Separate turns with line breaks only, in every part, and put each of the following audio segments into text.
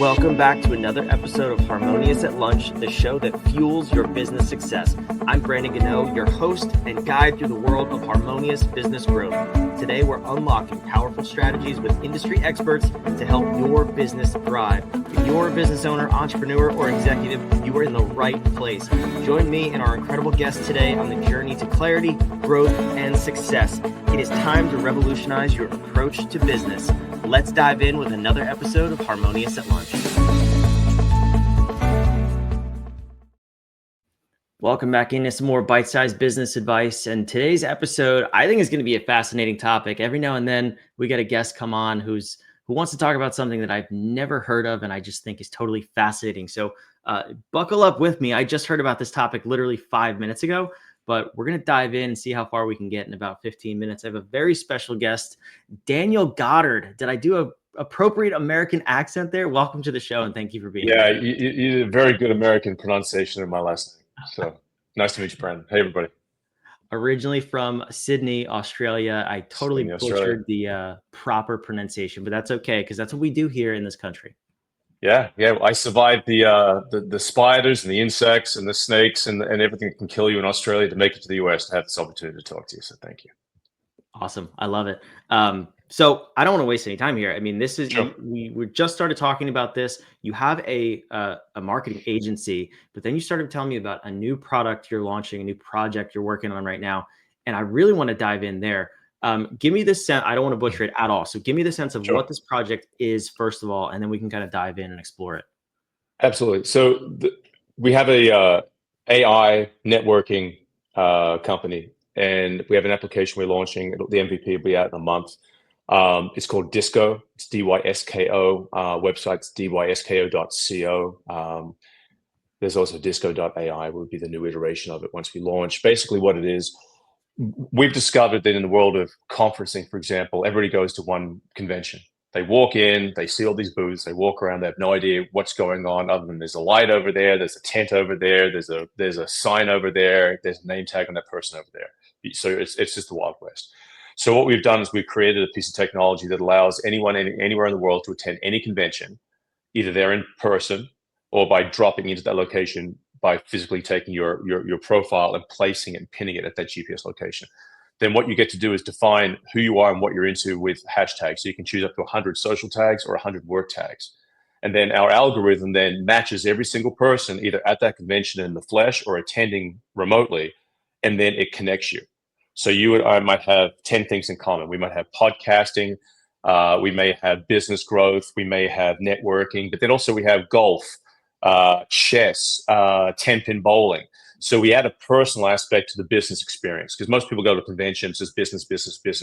Welcome back to another episode of Harmonious at Lunch, the show that fuels your business success. I'm Brandon Gano, your host and guide through the world of harmonious business growth. Today, we're unlocking powerful strategies with industry experts to help your business thrive. If you're a business owner, entrepreneur, or executive, you are in the right place. Join me and our incredible guest today on the journey to clarity, growth, and success. It is time to revolutionize your approach to business. Let's dive in with another episode of Harmonious at Lunch. Welcome back into some more bite-sized business advice. And today's episode, I think, is going to be a fascinating topic. Every now and then we get a guest come on who wants to talk about something that I've never heard of and I just think is totally fascinating. So buckle up with me. I just heard about this topic literally 5 minutes ago, but we're going to dive in and see how far we can get in about 15 minutes. I have a very special guest, Daniel Goddard. Did I do a appropriate American accent there? Welcome to the show and thank you for being here.
Yeah, you did a very good American pronunciation of my last name. So nice to meet you, Brandon. Hey, everybody.
Originally from Sydney, Australia. I totally butchered the proper pronunciation, but that's okay because that's what we do here in this country.
Yeah. I survived the spiders and the insects and the snakes and everything that can kill you in Australia to make it to the US to have this opportunity to talk to you. So thank you.
Awesome. I love it. So I don't want to waste any time here. I mean, this is,
Sure.
we just started talking about this. You have a marketing agency, but then you started telling me about a new product you're launching, a new project you're working on right now. And I really want to dive in there. Give me this sense. I don't want to butcher it at all. So give me the sense of
Sure.
what this project is, first of all, and then we can kind of dive in and explore it.
Absolutely. So we have a AI networking company, and we have an application we're launching. The MVP will be out in a month. It's called Disco. It's DYSKO. Website's dysko.co. There's also disco.ai would be the new iteration of it once we launch. Basically what it is, we've discovered that in the world of conferencing, for example, everybody goes to one convention. They walk in, they see all these booths, they walk around, they have no idea what's going on other than there's a light over there, there's a tent over there, there's a sign over there, there's a name tag on that person over there. So it's just the Wild West. So what we've done is we've created a piece of technology that allows anyone anywhere in the world to attend any convention, either there in person or by dropping into that location by physically taking your profile and placing it and pinning it at that GPS location. Then what you get to do is define who you are and what you're into with hashtags. So you can choose up to 100 social tags or 100 work tags. And then our algorithm then matches every single person either at that convention in the flesh or attending remotely, and then it connects you. So you and I might have 10 things in common. We might have podcasting, we may have business growth, we may have networking, but then also we have golf, chess, 10-pin bowling. So we add a personal aspect to the business experience because most people go to conventions as business,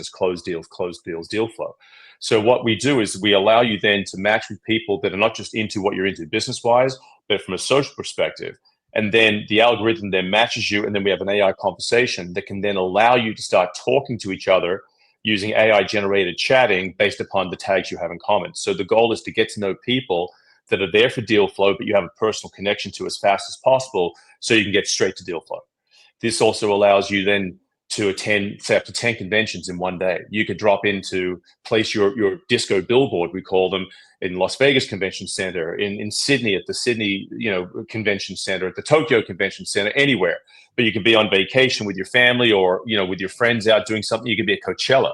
close deals, deal flow. So what we do is we allow you then to match with people that are not just into what you're into business-wise, but from a social perspective. And then the algorithm then matches you, and then we have an AI conversation that can then allow you to start talking to each other using AI-generated chatting based upon the tags you have in common. So the goal is to get to know people that are there for deal flow, but you have a personal connection to as fast as possible so you can get straight to deal flow. This also allows you then to attend, say, up to 10 conventions in one day. You could drop into, place your disco billboard, we call them, in Las Vegas Convention Center, in Sydney at the Sydney Convention Center, at the Tokyo Convention Center, anywhere. But you could be on vacation with your family or with your friends out doing something. You could be at Coachella.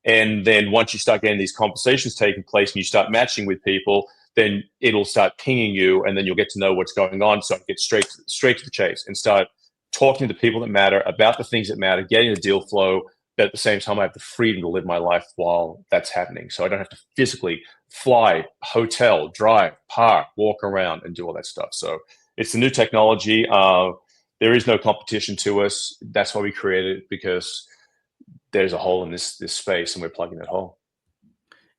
And then once you start getting these conversations taking place and you start matching with people, then it'll start pinging you, and then you'll get to know what's going on. So get straight to the chase and start talking to the people that matter about the things that matter, getting the deal flow. But at the same time, I have the freedom to live my life while that's happening. So I don't have to physically fly, hotel, drive, park, walk around, and do all that stuff. So it's a new technology. There is no competition to us. That's why we created it, because there's a hole in this space, and we're plugging that hole.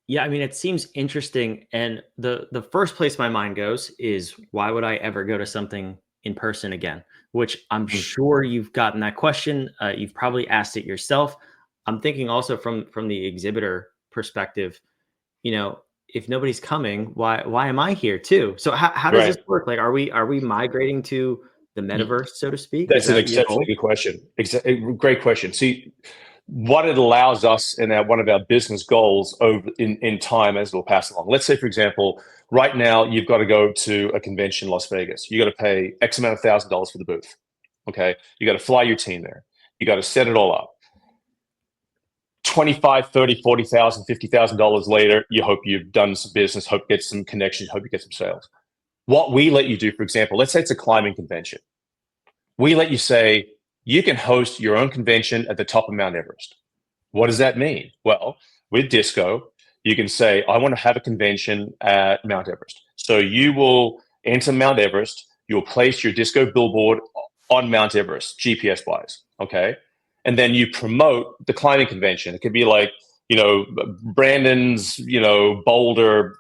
Yeah, I mean, it seems interesting. And the first place my mind goes is, why would I ever go to something in person again? Which I'm sure you've gotten that question. You've probably asked it yourself. I'm thinking also from the exhibitor perspective, if nobody's coming, why am I here too? So how does this work? Like, are we migrating to the metaverse, so to speak?
That's an exceptionally good question. Great question. See, what it allows us in one of our business goals over in time as it'll pass along. Let's say, for example, right now you've got to go to a convention in Las Vegas. You got to pay X amount of $1,000 for the booth. Okay, you got to fly your team there. You got to set it all up. 25, 30, 40,000, $50,000 later, you hope you've done some business, hope you get some connections, hope you get some sales. What we let you do, for example, let's say it's a climbing convention. We let you say, you can host your own convention at the top of Mount Everest. What does that mean? Well, with Disco, you can say, I want to have a convention at Mount Everest. So you will enter Mount Everest, you'll place your Disco billboard on Mount Everest, GPS wise, okay? And then you promote the climbing convention. It could be like, Brandon's, Boulder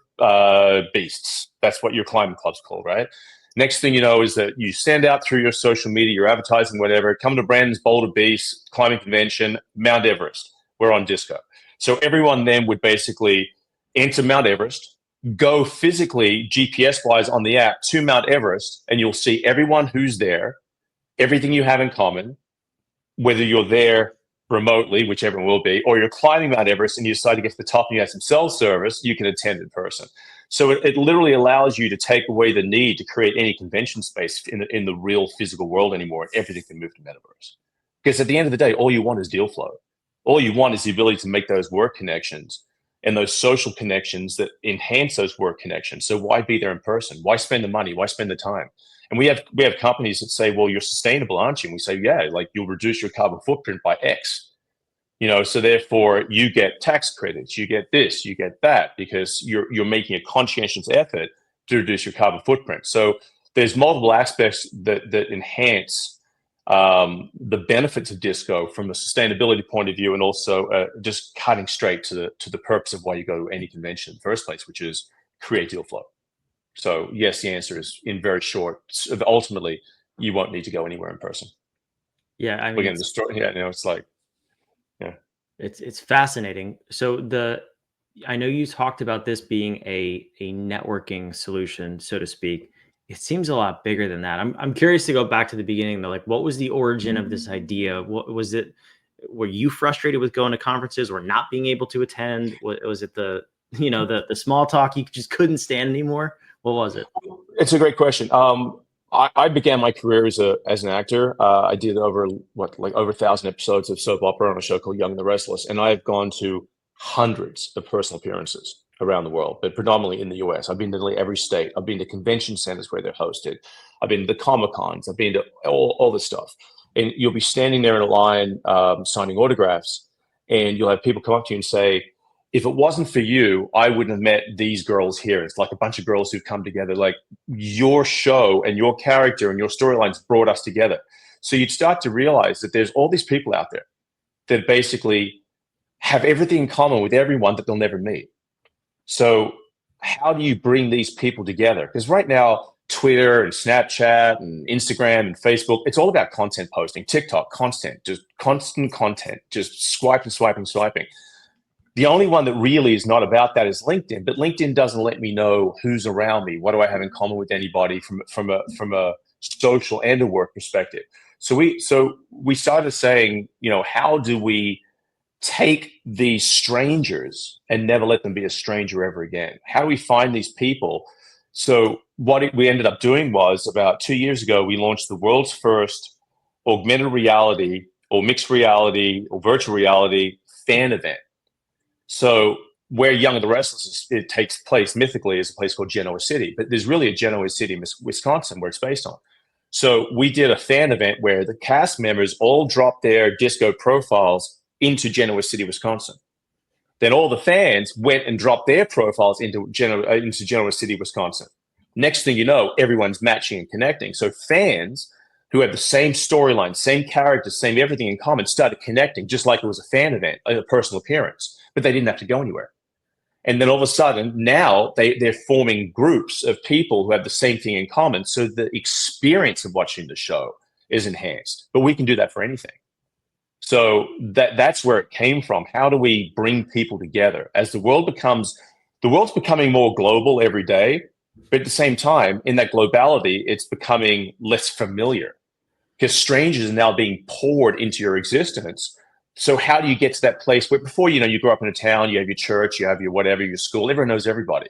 Beasts. That's what your climbing club's called, right? Next thing you know is that you send out through your social media, your advertising, whatever, come to Brandon's Boulder Beast climbing convention, Mount Everest. We're on Disco. So everyone then would basically enter Mount Everest, go physically, GPS-wise on the app to Mount Everest, and you'll see everyone who's there, everything you have in common, whether you're there remotely, whichever it will be, or you're climbing Mount Everest and you decide to get to the top and you have some cell service, you can attend in person. So it literally allows you to take away the need to create any convention space in the real physical world anymore. Everything can move to metaverse. Because at the end of the day, all you want is deal flow. All you want is the ability to make those work connections and those social connections that enhance those work connections. So why be there in person? Why spend the money? Why spend the time? And we have companies that say, well, you're sustainable, aren't you? And we say, yeah, like you'll reduce your carbon footprint by X. So therefore you get tax credits, you get this, you get that, because you're making a conscientious effort to reduce your carbon footprint. So there's multiple aspects that enhance the benefits of Disco from a sustainability point of view, and also just cutting straight to the purpose of why you go to any convention in the first place, which is create deal flow. So yes, the answer is in very short. Ultimately, you won't need to go anywhere in person.
Yeah, I mean,
we're getting the story. Yeah, it's like, yeah,
it's fascinating. So I know you talked about this being a networking solution, so to speak. It seems a lot bigger than that. I'm curious to go back to the beginning though. Like, what was the origin of this idea? What was it? Were you frustrated with going to conferences or not being able to attend? Was it the small talk you just couldn't stand anymore? What was it?
It's a great question. I began my career as an actor. I did over 1,000 episodes of soap opera on a show called Young and the Restless, and I've gone to hundreds of personal appearances around the world, but predominantly in the US. I've been to nearly every state. I've been to convention centers where they're hosted. I've been to the Comic-Cons. I've been to all this stuff. And you'll be standing there in a line signing autographs, and you'll have people come up to you and say, if it wasn't for you, I wouldn't have met these girls here. It's like a bunch of girls who've come together. Like your show and your character and your storylines brought us together. So you'd start to realize that there's all these people out there that basically have everything in common with everyone that they'll never meet. So how do you bring these people together? Because right now, Twitter and Snapchat and Instagram and Facebook, it's all about content posting. TikTok, constant, just constant content, just swiping. The only one that really is not about that is LinkedIn, but LinkedIn doesn't let me know who's around me. What do I have in common with anybody from a social and a work perspective? So we started saying, how do we take these strangers and never let them be a stranger ever again? How do we find these people? So what we ended up doing was, about 2 years ago, we launched the world's first augmented reality or mixed reality or virtual reality fan event. So where Young and the Restless it takes place mythically is a place called Genoa City, but there's really a Genoa City, Wisconsin, where it's based on. So we did a fan event where the cast members all dropped their Disco profiles into Genoa City, Wisconsin. Then all the fans went and dropped their profiles into Genoa City, Wisconsin. Next thing you know, everyone's matching and connecting. So fans who had the same storyline, same characters, same everything in common started connecting just like it was a fan event, a personal appearance. But they didn't have to go anywhere. And then all of a sudden, now they're forming groups of people who have the same thing in common. So the experience of watching the show is enhanced. But we can do that for anything. So that's where it came from. How do we bring people together? As the world's becoming more global every day, but at the same time, in that globality, it's becoming less familiar because strangers are now being poured into your existence So how do you get to that place where before, you grow up in a town, you have your church, you have your whatever, your school, everyone knows everybody.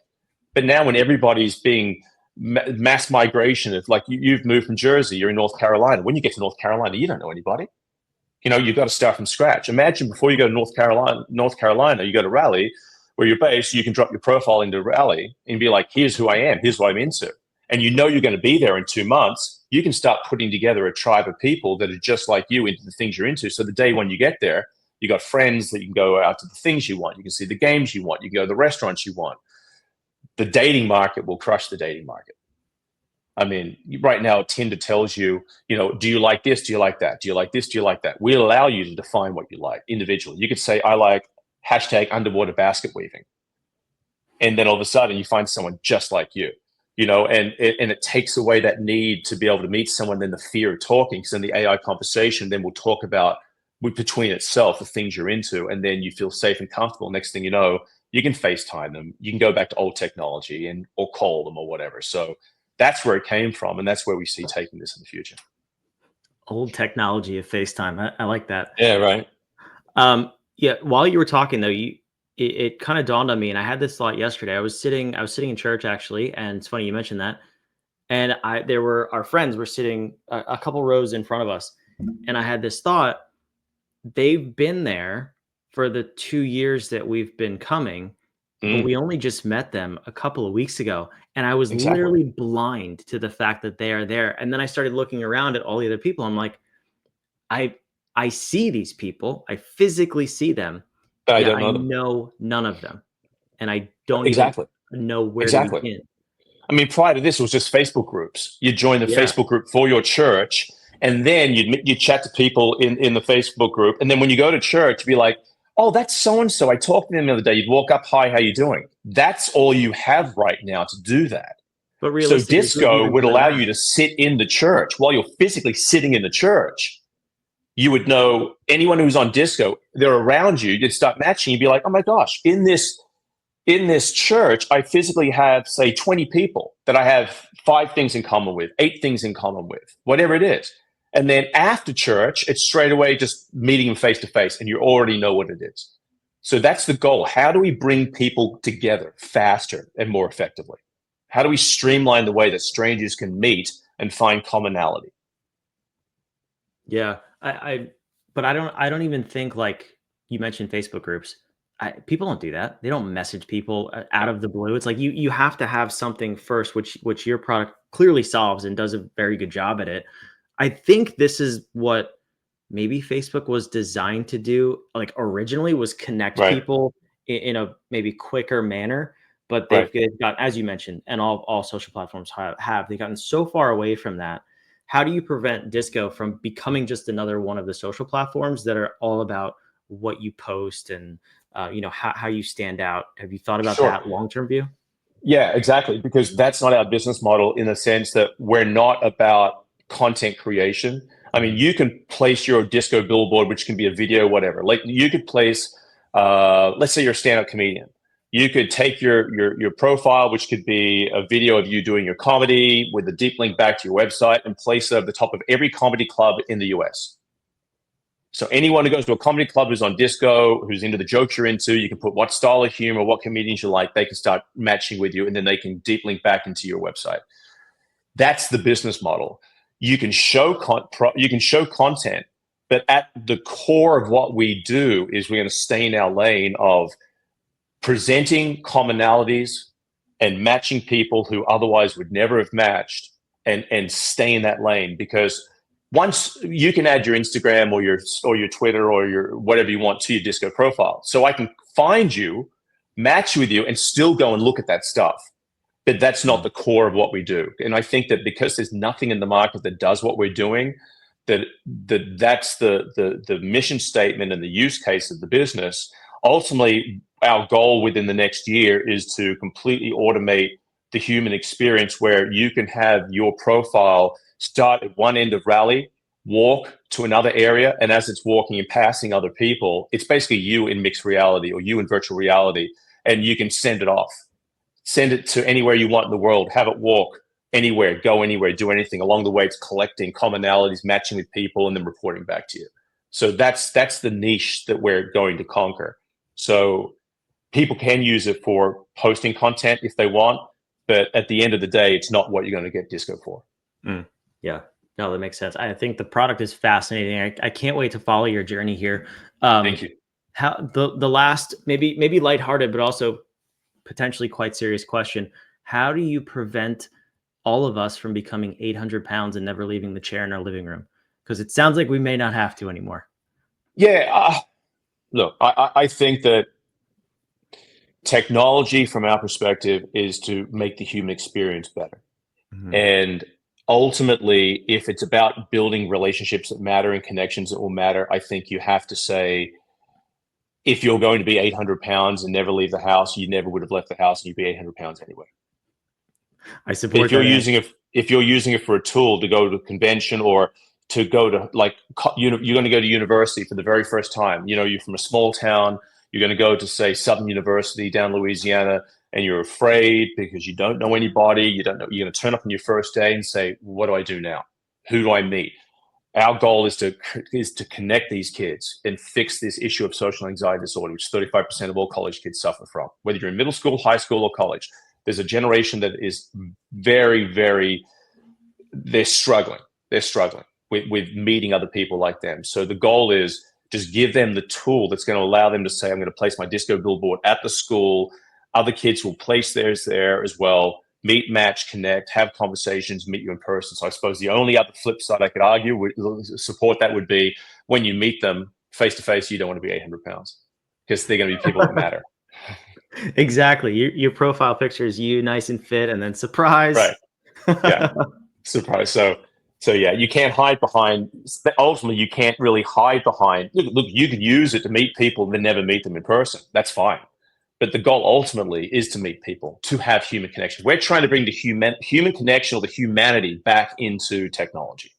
But now when everybody's being mass migration, it's like you've moved from Jersey, you're in North Carolina. When you get to North Carolina, you don't know anybody. You've got to start from scratch. Imagine before you go to North Carolina, you go to Raleigh, where you're based, you can drop your profile into Raleigh and be like, here's who I am, here's what I'm into. And you're going to be there in 2 months. You can start putting together a tribe of people that are just like you into the things you're into. So the day when you get there, you got friends that you can go out to the things you want. You can see the games you want. You can go to the restaurants you want. The dating market will crush the dating market. I mean, right now, Tinder tells you, do you like this? Do you like that? Do you like this? Do you like that? We allow you to define what you like individually. You could say, I like #underwater basket weaving. And then all of a sudden you find someone just like you, and it takes away that need to be able to meet someone, then the fear of talking. Because in the AI conversation, then we'll talk about between itself, the things you're into, and then you feel safe and comfortable. Next thing you know, you can FaceTime them. You can go back to old technology or call them or whatever. So that's where it came from, and that's where we see taking this in the future.
Old technology of FaceTime. I like that.
Yeah, right.
Yeah. While you were talking, though, it kind of dawned on me, and I had this thought yesterday. I was sitting in church actually, and it's funny you mentioned that. And our friends were sitting a couple rows in front of us, and I had this thought. They've been there for the 2 years that we've been coming, but we only just met them a couple of weeks ago. And I was literally blind to the fact that they are there. And then I started looking around at all the other people. I'm like, I see these people. I physically see them.
I don't know them.
Know none of them. And I don't even know where to begin.
I mean, prior to this, it was just Facebook groups. You join the Facebook group for your church, and then you'd chat to people in the Facebook group. And then when you go to church, you'd be like, oh, that's so-and-so. I talked to them the other day. You'd walk up, hi, how you doing? That's all you have right now to do that. But so disco would allow you to sit in the church while you're physically sitting in the church. You would know anyone who's on disco, they're around you. You'd start matching. You'd be like, oh my gosh, in this church, I physically have, say, 20 people that I have 5 things in common with, 8 things in common with, whatever it is. And then after church, it's straight away just meeting them face to face, and you already know what it is. So that's the goal. How do we bring people together faster and more effectively? How do we streamline the way that strangers can meet and find commonality?
Yeah, but I don't even think, like you mentioned Facebook groups. People don't do that. They don't message people out of the blue. It's like you have to have something first, which your product clearly solves and does a very good job at it. I think this is what maybe Facebook was designed to do, like originally, was connect people in a maybe quicker manner. But they've got, as you mentioned, and all social platforms they've gotten so far away from that. How do you prevent disco from becoming just another one of the social platforms that are all about what you post and how you stand out? Have you thought about that long-term view?
Yeah, exactly. Because that's not our business model, in the sense that we're not about content creation. I mean, you can place your disco billboard, which can be a video, whatever. Like you could place, let's say you're a stand-up comedian. You could take your profile, which could be a video of you doing your comedy with a deep link back to your website, and place it at the top of every comedy club in the US. So anyone who goes to a comedy club who's on disco, who's into the jokes you're into, you can put what style of humor, what comedians you like, they can start matching with you, and then they can deep link back into your website. That's the business model. You can show content, but at the core of what we do is we're going to stay in our lane of presenting commonalities and matching people who otherwise would never have matched, and stay in that lane. Because once you can add your Instagram or your Twitter or your whatever you want to your disco profile, so I can find you, match with you, and still go and look at that stuff. But that's not the core of what we do. And I think that because there's nothing in the market that does what we're doing, that's the mission statement and the use case of the business. Ultimately, our goal within the next year is to completely automate the human experience, where you can have your profile start at one end of Raleigh, walk to another area, and as it's walking and passing other people, it's basically you in mixed reality or you in virtual reality, and you can send it off. Send it to anywhere you want in the world, have it walk anywhere, go anywhere, do anything. Along the way, it's collecting commonalities, matching with people, and then reporting back to you. So that's the niche that we're going to conquer. So people can use it for posting content if they want, but at the end of the day, it's not what you're going to get disco for.
Yeah, no, that makes sense. I think the product is fascinating. I can't wait to follow your journey here.
Thank you.
How the last maybe lighthearted, but also potentially quite serious question: how do you prevent all of us from becoming 800 pounds and never leaving the chair in our living room? Because it sounds like we may not have to anymore.
Yeah, look, I think that technology, from our perspective, is to make the human experience better.
Mhm.
And ultimately, if it's about building relationships that matter and connections that will matter, I think you have to say, if you're going to be 800 pounds and never leave the house, you never would have left the house, and you'd be 800 pounds anyway.
I support
If you're
that.
if you're using it for a tool to go to a convention, or to go to, like, you're going to go to university for the very first time. You're from a small town. You're going to go to, say, Southern University down Louisiana, and you're afraid because you don't know anybody. You don't know. You're going to turn up on your first day and say, "What do I do now? Who do I meet?" Our goal is to connect these kids and fix this issue of social anxiety disorder, which 35% of all college kids suffer from. Whether you're in middle school, high school, or college, there's a generation that is very, very, they're struggling. They're struggling with meeting other people like them. So the goal is just give them the tool that's going to allow them to say, I'm going to place my disco billboard at the school. Other kids will place theirs there as well. Meet, match, connect, have conversations, meet you in person. So I suppose the only other flip side I could argue would support that would be, when you meet them face to face, you don't want to be 800 pounds, because they're going to be people that matter.
Exactly. Your profile picture is you, nice and fit, and then surprise.
Right. Yeah. Surprise. So yeah, you can't hide behind. Ultimately, you can't really hide behind. Look, you could use it to meet people but never meet them in person. That's fine. But the goal ultimately is to meet people, to have human connection. We're trying to bring the human connection, or the humanity, back into technology,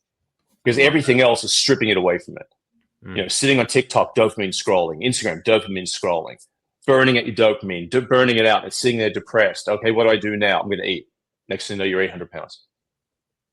because everything else is stripping it away from it. Sitting on TikTok, dopamine scrolling, Instagram, dopamine scrolling, burning at your dopamine, burning it out, and sitting there depressed. Okay, what do I do now? I'm going to eat. Next thing you know, you're 800 pounds.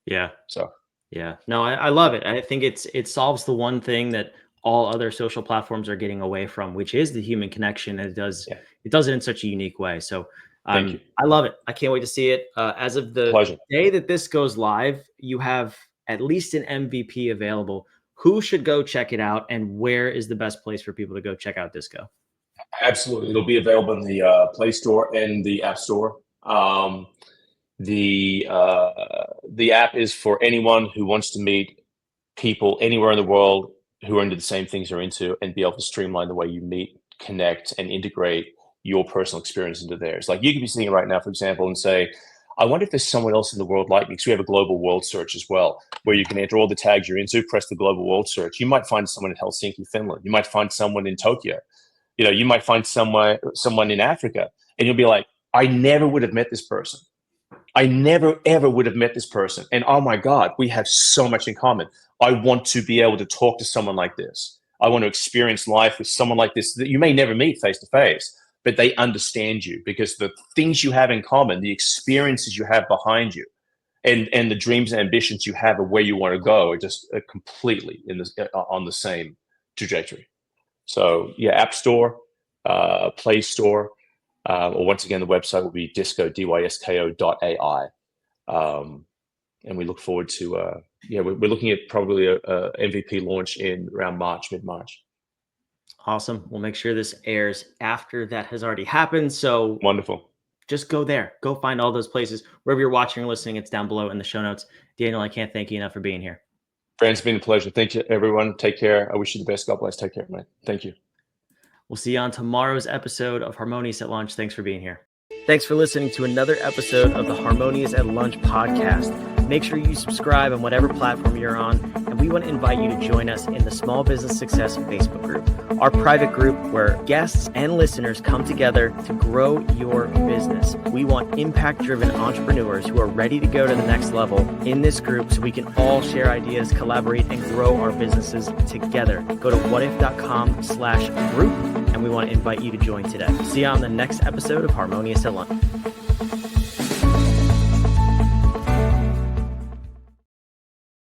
Yeah.
So.
Yeah. No, I love it. I think it solves the one thing that all other social platforms are getting away from, which is the human connection. And it does it in such a unique way. So
Thank you.
I love it. I can't wait to see it. As of the
Pleasure.
day that this goes live, you have at least an MVP available. Who should go check it out, and where is the best place for people to go check out Disco?
Absolutely. It'll be available in the Play Store and the App Store. The app is for anyone who wants to meet people anywhere in the world who are into the same things you're into, and be able to streamline the way you meet, connect, and integrate your personal experience into theirs. Like, you could be sitting right now, for example, and say, I wonder if there's someone else in the world like me, because we have a global world search as well, where you can enter all the tags you're into, press the global world search. You might find someone in Helsinki, Finland. You might find someone in Tokyo. You might find someone in Africa, and you'll be like, I never would have met this person. I never, ever would have met this person. And oh my God, we have so much in common. I want to be able to talk to someone like this. I want to experience life with someone like this that you may never meet face to face, but they understand you, because the things you have in common, the experiences you have behind you, and the dreams and ambitions you have of where you want to go are just completely on the same trajectory. So yeah, App Store, Play Store, or once again, the website will be disco.ai. And we look forward to, we're looking at probably a MVP launch in around mid-March.
Awesome. We'll make sure this airs after that has already happened. So
wonderful.
Just go there. Go find all those places. Wherever you're watching or listening, it's down below in the show notes. Daniel, I can't thank you enough for being here.
Friends, it's been a pleasure. Thank you, everyone. Take care. I wish you the best. God bless. Take care, man. Thank you.
We'll see you on tomorrow's episode of Harmonious at Lunch. Thanks for being here. Thanks for listening to another episode of the Harmonious at Lunch podcast. Make sure you subscribe on whatever platform you're on, and we want to invite you to join us in the Small Business Success Facebook group, our private group where guests and listeners come together to grow your business. We want impact-driven entrepreneurs who are ready to go to the next level in this group, so we can all share ideas, collaborate, and grow our businesses together. Go to whatif.com/group, and we want to invite you to join today. See you on the next episode of Harmonious at Lunch.